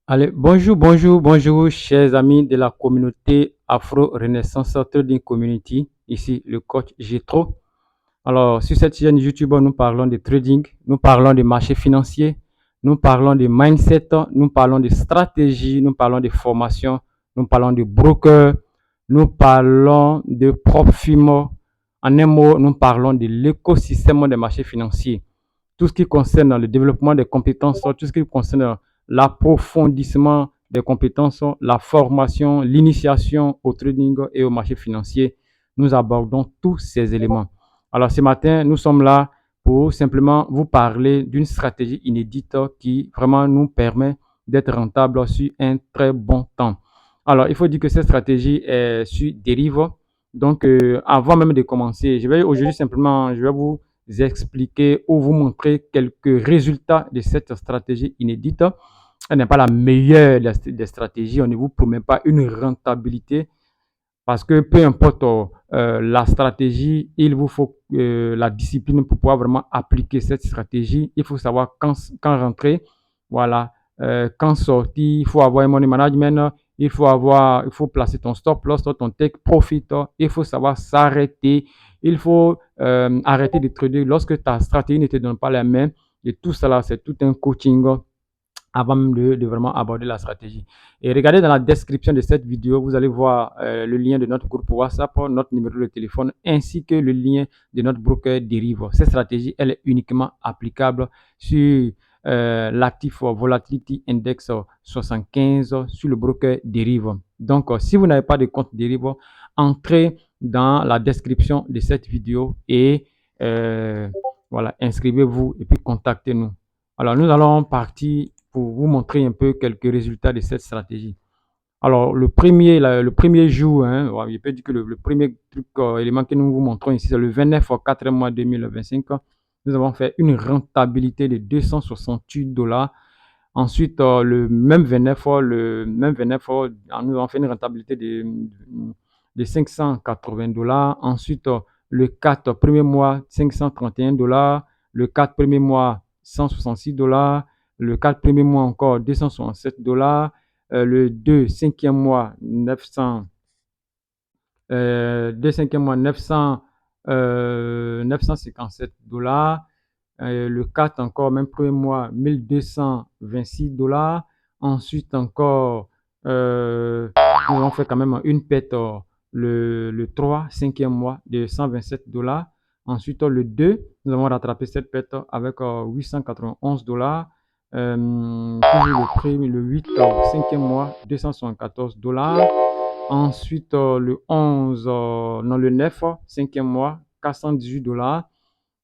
Allez, bonjour, bonjour, bonjour, chers amis de la communauté Afro Renaissance Trading Community. Ici, le coach Gétro. Alors, sur cette chaîne YouTube, nous parlons de trading, nous parlons de marché financier, nous parlons de mindset, nous parlons de stratégie, nous parlons de formation, nous parlons de broker, nous parlons de propre firme. En un mot, nous parlons de l'écosystème des marchés financiers, tout ce qui concerne le développement des compétences, tout ce qui concerne l'approfondissement des compétences, la formation, l'initiation au trading et au marché financier. Nous abordons tous ces éléments. Alors ce matin, nous sommes là pour simplement vous parler d'une stratégie inédite qui vraiment nous permet d'être rentable sur un très bon temps. Alors, il faut dire que cette stratégie est sur dérive. Donc, avant même de commencer, je vais aujourd'hui simplement, je vais vous expliquer ou vous montrer quelques résultats de cette stratégie inédite. Elle n'est pas la meilleure des stratégies. On ne vous promet pas une rentabilité parce que peu importe la stratégie, il vous faut la discipline pour pouvoir vraiment appliquer cette stratégie. Il faut savoir quand rentrer, voilà, quand sortir. Il faut avoir un money management. Il faut placer ton stop loss, ton take profit. Il faut savoir s'arrêter. Il faut arrêter de trader lorsque ta stratégie ne te donne pas la main. Et tout cela, c'est tout un coaching avant même de vraiment aborder la stratégie. Et regardez dans la description de cette vidéo, vous allez voir le lien de notre groupe WhatsApp, notre numéro de téléphone, ainsi que le lien de notre broker dérive. Cette stratégie, elle est uniquement applicable sur l'actif Volatility Index 75 sur le broker dérive. Donc, si vous n'avez pas de compte dérive, entrez dans la description de cette vidéo et voilà, inscrivez-vous et puis contactez-nous. Alors, nous allons partir pour vous montrer un peu quelques résultats de cette stratégie. Alors, le premier jour, hein, je peux dire que le premier truc, élément que nous vous montrons ici, c'est le 29 au 4 mois 2025. Nous avons fait une rentabilité de 268 dollars. Ensuite, le même 29, nous avons fait une rentabilité de 580 dollars. Ensuite, le 4 premier mois, 531 dollars. Le 4 premier mois, 166 dollars. Le 4 premier mois encore, 267 dollars. Le 2 cinquième mois, 900, 2 cinquième mois, 957 dollars. Le 4 encore, même premier mois, 1226 dollars. Ensuite encore, nous avons fait quand même une perte le 3, cinquième mois de 127 dollars. Ensuite, le 2, nous avons rattrapé cette perte avec 891 dollars. Toujours le prix, le 8, cinquième mois, 274 dollars. Ensuite, le 11, non, le 9, cinquième mois, 418 dollars.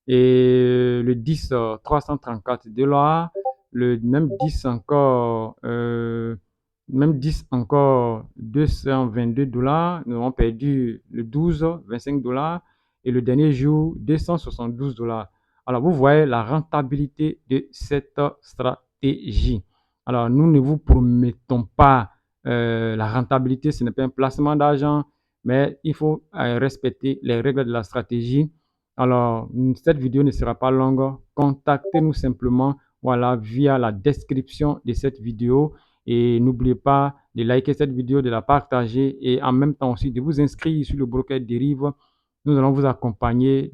Et le 10, 334 dollars. Le même 10 encore, 222 dollars. Nous avons perdu le 12, 25 dollars. Et le dernier jour, 272 dollars. Alors, vous voyez la rentabilité de cette stratégie. Alors, nous ne vous promettons pas la rentabilité, ce n'est pas un placement d'argent, mais il faut respecter les règles de la stratégie. Alors, cette vidéo ne sera pas longue. Contactez-nous simplement, voilà, via la description de cette vidéo. Et n'oubliez pas de liker cette vidéo, de la partager et en même temps aussi de vous inscrire sur le broker Dérive. Nous allons vous accompagner